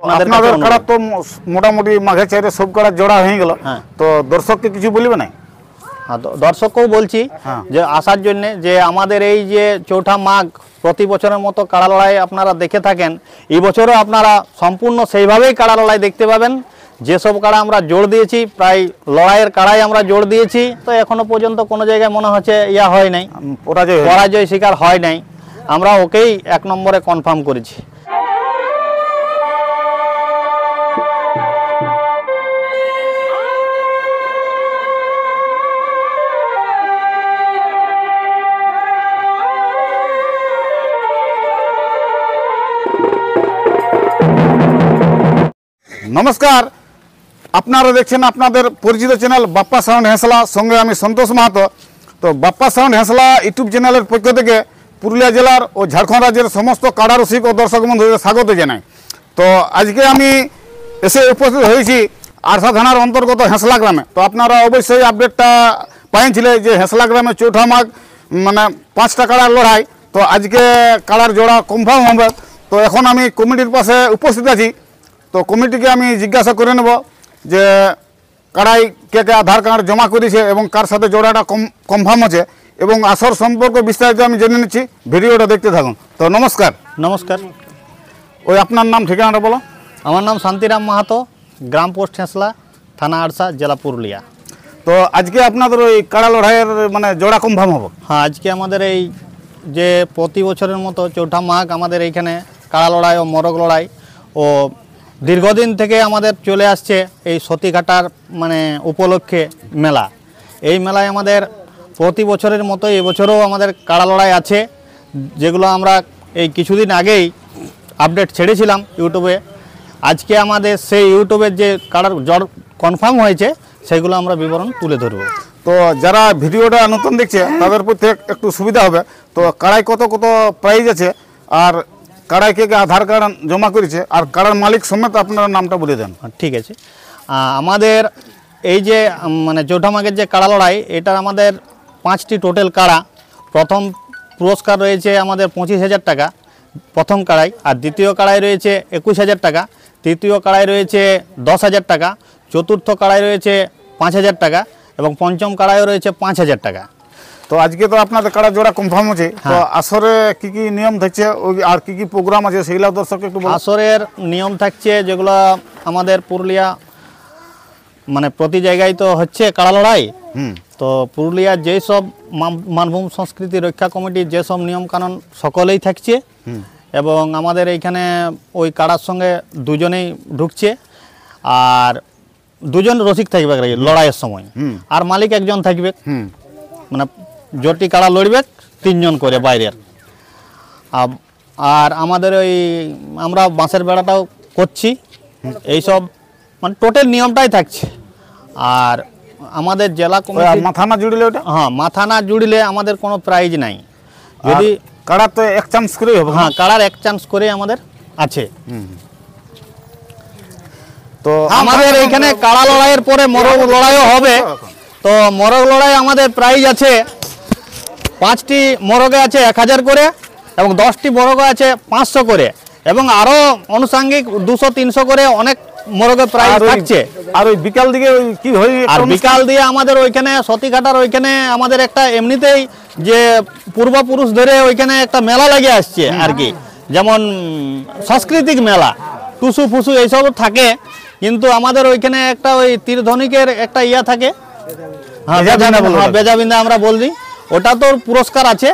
আপনাদের কাড়া তো মোটামুটি মাঘে চাইরে সব কাড়া জোড়া হয়ে গেল, তো দর্শককে কিছু বলবে না? দর্শককেও বলছি যে আসার জন্য, যে আমাদের এই যে চৌঠা মাঘ প্রতি বছরের মতো কাড়া লড়াই আপনারা দেখে থাকেন, এই বছরও আপনারা সম্পূর্ণ সেইভাবেই কাড়া লড়াই দেখতে পাবেন। যেসব কাড়া আমরা জোর দিয়েছি, প্রায় লড়াইয়ের কাড়াই আমরা জোর দিয়েছি, তো এখনো পর্যন্ত কোনো জায়গায় মনে হচ্ছে হয় নাই, পরাজয় শিকার হয় নাই। আমরা ওকেই 1 নম্বরে কনফার্ম করেছি। নমস্কার, আপনারা দেখছেন আপনাদের পরিচিত চ্যানেল বাপ্পা সাউন্ড হেঁসলা, সঙ্গে আমি সন্তোষ মাহাতো। তো বাপ্পা সাউন্ড হেঁসলা ইউটিউব চ্যানেলের পক্ষ থেকে পুরুলিয়া জেলার ও ঝাড়খণ্ড রাজ্যের সমস্ত কাড়া রসিক ও দর্শক বন্ধুদের স্বাগত জানাই। তো আজকে আমি এসে উপস্থিত হয়েছি আরসা থানার অন্তর্গত হেঁসলা গ্রামে। তো আপনারা অবশ্যই আপডেটটা পাইছিলেন যে হেঁসলা গ্রামে চৌঠা মাঘ মানে 5টা কাড়ার লড়াই। তো আজকে কাড়ার জোড়া কনফার্ম হবে। তো এখন আমি কমিটির পাশে উপস্থিত আছি। তো কমিটিকে আমি জিজ্ঞাসা করে নেব যে কাড়াই কে কে আধার কার্ড জমা করেছে এবং কার সাথে জোড়াটা কনফার্ম আছে, এবং আসর সম্পর্কে বিস্তারিত আমি জেনে নিচ্ছি। ভিডিওটা দেখতে থাকুন। তো নমস্কার। নমস্কার। ওই আপনার নাম ঠিকানাটা বলো। আমার নাম শান্তিরাম মাহাতো, গ্রাম পোস্ট হেঁসলা, থানা আরসা, জেলা পুরুলিয়া। তো আজকে আপনাদের ওই কাড়া লড়াইয়ের মানে জোড়া কনফার্ম হবে? হ্যাঁ, আজকে আমাদের এই যে প্রতি বছরের মতো চৌঠা মাঘ আমাদের এইখানে কাড়া লড়াই ও মরগ লড়াই, ও দীর্ঘদিন থেকে আমাদের চলে আসছে এই সতীঘাটার মানে উপলক্ষে মেলা। এই মেলায় আমাদের প্রতি বছরের মতো এবছরও আমাদের কাড়া লড়াই আছে, যেগুলো আমরা এই কিছুদিন আগেই আপডেট ছেড়েছিলাম ইউটিউবে। আজকে আমাদের সেই ইউটিউবের যে কাড়ার জড় কনফার্ম হয়েছে সেগুলো আমরা বিবরণ তুলে ধরব। তো যারা ভিডিওটা নতুন দেখছে তাদের প্রতি একটু সুবিধা হবে। তো কাড়াই কত কত প্রাইজ আছে, আর কাড়াই কে আধার কার্ড জমা করেছে, আর কাড়ার মালিক সমেত আপনার নামটা বলে দেন। ঠিক আছে। আমাদের এই যে মানে চৌঠা মাঘের যে কাড়া লড়াই, এটার আমাদের 5টি টোটাল কাড়া। প্রথম পুরস্কার রয়েছে আমাদের 25,000 টাকা প্রথম কাড়াই, আর দ্বিতীয় কাড়াই রয়েছে 21,000 টাকা, তৃতীয় কাড়াই রয়েছে 10,000 টাকা, চতুর্থ কাড়াই রয়েছে 5,000 টাকা, এবং পঞ্চম কাড়াইও রয়েছে 5,000 টাকা। তো আজকে তো আপনাদের কাড়া জোড়া কনফার্ম আছে। তো আসরে কি কি নিয়ম থাকছে আর কি কি প্রোগ্রাম আছে সেগুলো দর্শককে একটু বলুন। আসরের নিয়ম থাকছে যেগুলো আমাদের পুরুলিয়া মানে প্রতি জায়গায় তো হচ্ছে কাড়া লড়াই। তো পুরুলিয়ার যেই সব মানভূম সংস্কৃতি রক্ষা কমিটির যেসব নিয়মকানুন সকলেই থাকছে, এবং আমাদের এইখানে ওই কাড়ার সঙ্গে দুজনেই ঢুকছে, আর দুজন রসিক থাকবে লড়াইয়ের সময়, আর মালিক একজন থাকবে। মানে জটি কাড়া লড়বে 3 জন করে বাইরের। আর আমাদের ওই আমরা বাঁশের বেড়াটাও করছি। এইসব মানে টোটাল নিয়মটাই থাকছে। আর আমাদের জেলা কমিটি মাথা না জুড়লে ওটা, হ্যাঁ, মাথা না জুড়লে আমাদের কোনো প্রাইজ নাই। যদি কাড়া তো 1 চান্স করে হবে। হ্যাঁ, কাড়ার 1 চান্স করে আমাদের আছে। তো আমাদের এইখানে কাড়া লড়াইয়ের পরে মরগ লড়াইও হবে। তো মরগ লড়াই আমাদের প্রাইজ আছে 5টি মরগে আছে 1000 করে, এবং 10টি মরগে আছে 500 করে, এবং আরও আনুষঙ্গিক 200-300 করে অনেক মরগে প্রাইজ থাকছে। আর ওই বিকাল দিকে কি হয়? আর বিকাল দিয়ে আমাদের ওইখানে সতীঘাটার ওইখানে আমাদের একটা এমনিতেই যে পূর্বপুরুষ ধরে ওইখানে একটা মেলা লেগে আসছে আর কি, যেমন সাংস্কৃতিক মেলা, টুসু ফুসু এইসব থাকে। কিন্তু আমাদের ওইখানে একটা ওই তীরধ্বনিকের একটা ইয়া থাকে, বেজাবিন্দা আমরা বলি, ওটা তো পুরস্কার আছে।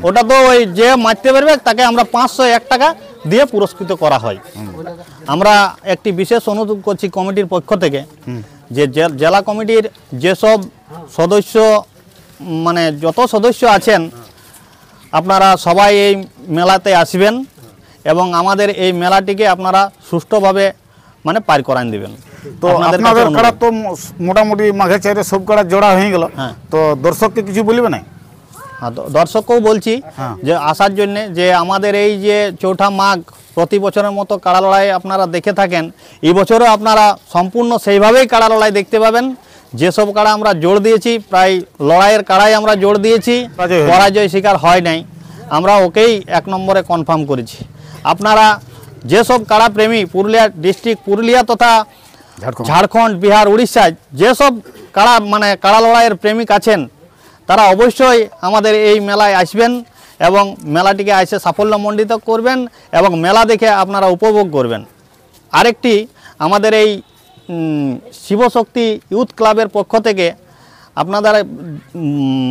ওটা তো ওই যে মারতে পারবে তাকে আমরা 501 টাকা দিয়ে পুরস্কৃত করা হয়। আমরা একটি বিশেষ অনুরোধ করছি কমিটির পক্ষ থেকে, যে জেলা কমিটির যেসব সদস্য মানে যত সদস্য আছেন, আপনারা সবাই এই মেলাতে আসবেন, এবং আমাদের এই মেলাটিকে আপনারা সুষ্ঠুভাবে মানে পার করান দিবেন। তো আপনাদের কাড়া তো মোটামুটি মাঘে চাইরে সব কাড়া জোড়া হয়ে গেল। তো দর্শককে কিছু বলবে না? দর্শককেও বলছি যে আসার জন্যে, যে আমাদের এই যে চৌঠা মাঘ প্রতি বছরের মতো কাড়া লড়াই আপনারা দেখে থাকেন, এই বছরও আপনারা সম্পূর্ণ সেইভাবেই কাড়া লড়াই দেখতে পাবেন। যেসব কাড়া আমরা জোর দিয়েছি, প্রায় লড়াইয়ের কাড়াই আমরা জোর দিয়েছি, পরাজয় শিকার হয় নাই। আমরা ওকেই 1 নম্বরে কনফার্ম করেছি। আপনারা যেসব কাড়া প্রেমী পুরুলিয়া ডিস্ট্রিক্ট, পুরুলিয়া তথা ঝাড়খণ্ড ঝাড়খণ্ড, বিহার, উড়িষ্যায় যেসব কাড়া মানে কাড়া লড়াইয়ের প্রেমিক আছেন তারা অবশ্যই আমাদের এই মেলায় আসবেন এবং মেলাটিকে এসে সাফল্যমণ্ডিত করবেন এবং মেলা দেখে আপনারা উপভোগ করবেন। আরেকটি আমাদের এই শিবশক্তি ইউথ ক্লাবের পক্ষ থেকে আপনাদের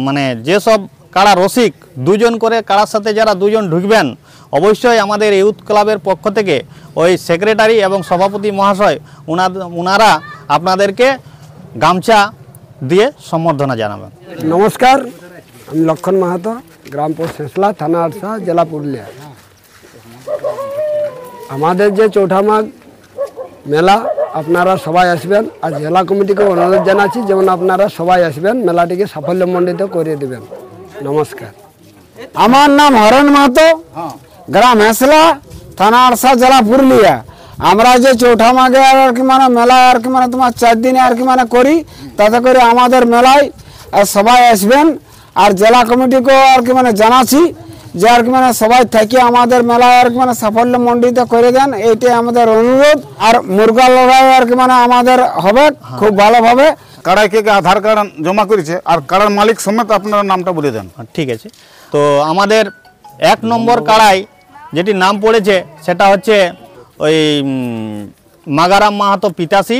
মানে যেসব কাড়া রসিক দুজন করে কাড়ার সাথে যারা দুজন ঢুকবেন অবশ্যই আমাদের ইউথ ক্লাবের পক্ষ থেকে ওই সেক্রেটারি এবং সভাপতি মহাশয় ওনারা আপনাদেরকে গামছা দিয়ে সম্বর্ধনা জানাবেন। নমস্কার, আমি লক্ষণ মাহাতো, গ্রাম পোস্ট হেঁসলা, থানা আরসা, জেলা পুরুলিয়া। আমাদের যে চৌঠা মাঘ মেলা আপনারা সবাই আসবেন, আর জেলা কমিটিকে অনুরোধ জানাচ্ছি যেমন আপনারা সবাই আসবেন, মেলাটিকে সাফল্যমণ্ডিত করে দেবেন। নমস্কার। আমার নাম হরেন মাহাতো, গ্রাম হেঁসলা, থানা আরসা, জেলা পুরুলিয়া। আমরা যে চৌঠা মাঘে আর কি মানে মেলা আর কি মানে তোমার 4 দিনে আর কি মানে করি, তাতে করে আমাদের মেলায় সবাই আসবেন। আর জেলা কমিটিকেও আর কি মানে জানাচ্ছি যে আর কি মানে সবাই থেকে আমাদের মেলায় আর কি মানে সাফল্যমণ্ডিত করে দেন, এইটাই আমাদের অনুরোধ। আর মুরগা লড়াই আর কি মানে আমাদের হবে খুব ভালোভাবে। কাড়ায় কে কে আধার কার্ড জমা করেছে আর কাড়ার মালিক সমেত আপনার নামটা বলে দেন। ঠিক আছে, তো আমাদের 1 নম্বর কাড়াই যেটি নাম পড়েছে সেটা হচ্ছে ওই মাগারাম মাহাতো পিতাসি।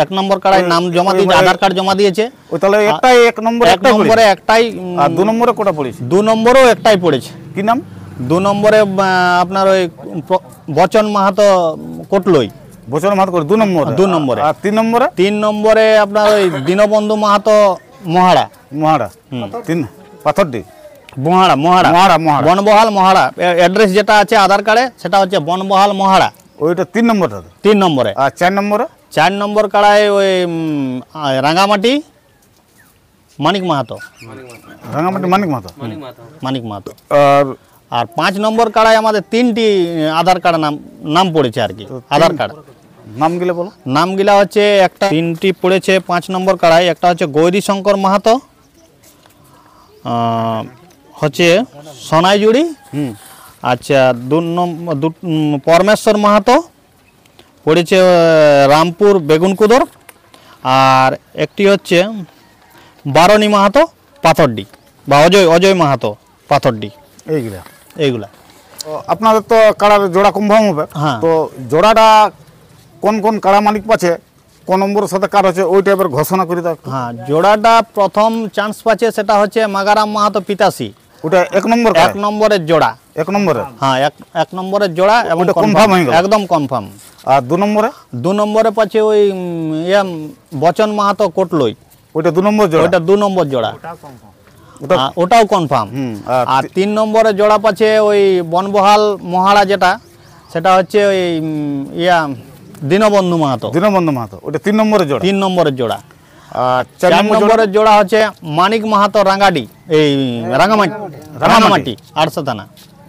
1 নম্বর কাড়াই নাম জমা দিয়েছে, আধার কার্ড জমা দিয়েছে। ওই তাহলে একটাই 1 নম্বরে 1 নম্বরে একটাই, আর 2 নম্বরে কোটা পড়েছে? 2 নম্বরেও একটাই পড়েছে। কি নাম? 2 নম্বরে আপনার ওই বচন মাহাতো কোটলই। বছর মাহাতো করে 2 নম্বরে। 2 নম্বরে। আর 3 নম্বরে? 3 নম্বরে আপনার ওই দীনবন্ধু মাহাতো মহাড়া। মহাড়া। 3 পাথরডি। মহাড়া মহাড়া মহাড়া মহাড়া। বনবহাল মহাড়া। অ্যাড্রেস যেটা আছে আধার কার্ডে সেটা হচ্ছে বনবহাল মহাড়া। ওইটা 3 নম্বরটা। 3 নম্বরে। আর 4 নম্বরে? 4 নম্বর কাড়ায় ওই রাঙ্গামাটি মানিক মাহাতো। রাঙ্গামাটি মানিক মাহাতো। মানিক মাহাতো। আর 5 নম্বর কাড়ায় আমাদের 3টি আধার কার্ড নাম পড়েছে আর কি। আধার কার্ড নামগুলো বলো। নামগুলা হচ্ছে একটা 3টি পড়েছে 5 নম্বর কাড়ায়। একটা হচ্ছে গৌরী শঙ্কর মাহাতো, হচ্ছে সোনাইজুড়ি। আচ্ছা 2 নম্বর পরমেশ্বর মাহাতো পড়েছে রামপুর বেগুনকুদর। আর একটি হচ্ছে বারণী মাহাতো পাথরডি বা অজয় মাহাতো পাথরডি। এইগুলা আপনাদের তো কাড়ার জোড়া কনফার্ম হবে। হ্যাঁ। তো জোড়াটা কোন কোন কাড়া মালিক পাচ্ছে, কোন নম্বরের সাথে কার হচ্ছে, ওই টাইপের ঘোষণা করে দাও। হ্যাঁ, জোড়াটা প্রথম চান্স পাচ্ছে সেটা হচ্ছে মাগারাম মাহাতো পিতাসি। ওটা 1 নম্বর। 1 নম্বরের জোড়া। 1 নম্বরে? হ্যাঁ, 1 নম্বরের জোড়া এবং ওটা confirm হয়ে গেল? একদম কনফার্ম। আর 2 নম্বরে? 2 নম্বরে পাচ্ছে ওই বচন মাহাতো কোটলই। ওইটা 2 নম্বর জোড়া? ওটা 2 নম্বর জোড়া। ওটা ওটাও কনফার্ম। আর 3 নম্বরে জোড়া পাচ্ছে ওই বনবহাল মহাড়া, যেটা সেটা হচ্ছে ওই দীনবন্ধু মাহাতো। দীনবন্ধু মাহাতো, ওটা 3 নম্বরের জোড়া? 3 নম্বরের জোড়া। আর 4 নম্বরের জোড়া হচ্ছে মানিক মাহাতো রাঙ্গাডি, এই রাঙামাটি আরসা থানা।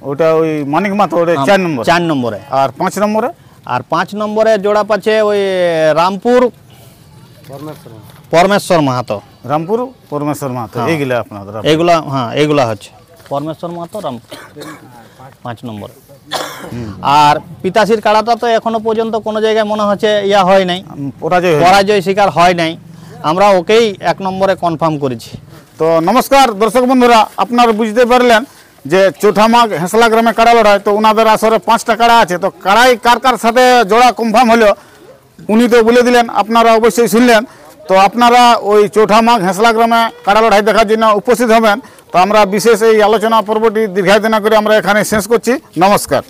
ওটা ওই মানিক মাহাতো, ওটা 4 নম্বর। 4 নম্বরে। আর 5 নম্বরে? আর 5 নম্বরে জোড়া পাচ্ছে ওই রামপুর পরমেশ্বর মাহাতো। রামপুর পরমেশ্বর মাহাতো। এইগুলা আপনাদের? এইগুলা, হ্যাঁ এইগুলা হচ্ছে পরমেশ্বর মাহাতো রামপুর 5 নম্বরে। আর পিতাশির কাড়াটা তো এখনো পর্যন্ত কোনো জায়গায় মনে হচ্ছে হয় নাই, পরাজয় শিকার হয় নাই। আমরা ওকেই 1 নম্বরে কনফার্ম করেছি। তো নমস্কার দর্শক বন্ধুরা, আপনারা বুঝতে পারলেন যে চৌঠা মাঘ হেঁসলা গ্রামে কাড়া লড়াই। তো ওনাদের আসরে 5টা কাড়া আছে। তো কাড়াই কার কার সাথে জোড়া কনফার্ম হলো উনি তো বলে দিলেন, আপনারা অবশ্যই শুনলেন। তো আপনারা ওই চৌঠা মাঘ হেঁসলা গ্রামে কাড়া লড়াই দেখার জন্য উপস্থিত হবেন। তো আমরা বিশেষ এই আলোচনা পর্বটি দীর্ঘায়িত না করে আমরা এখানে শেষ করছি। নমস্কার।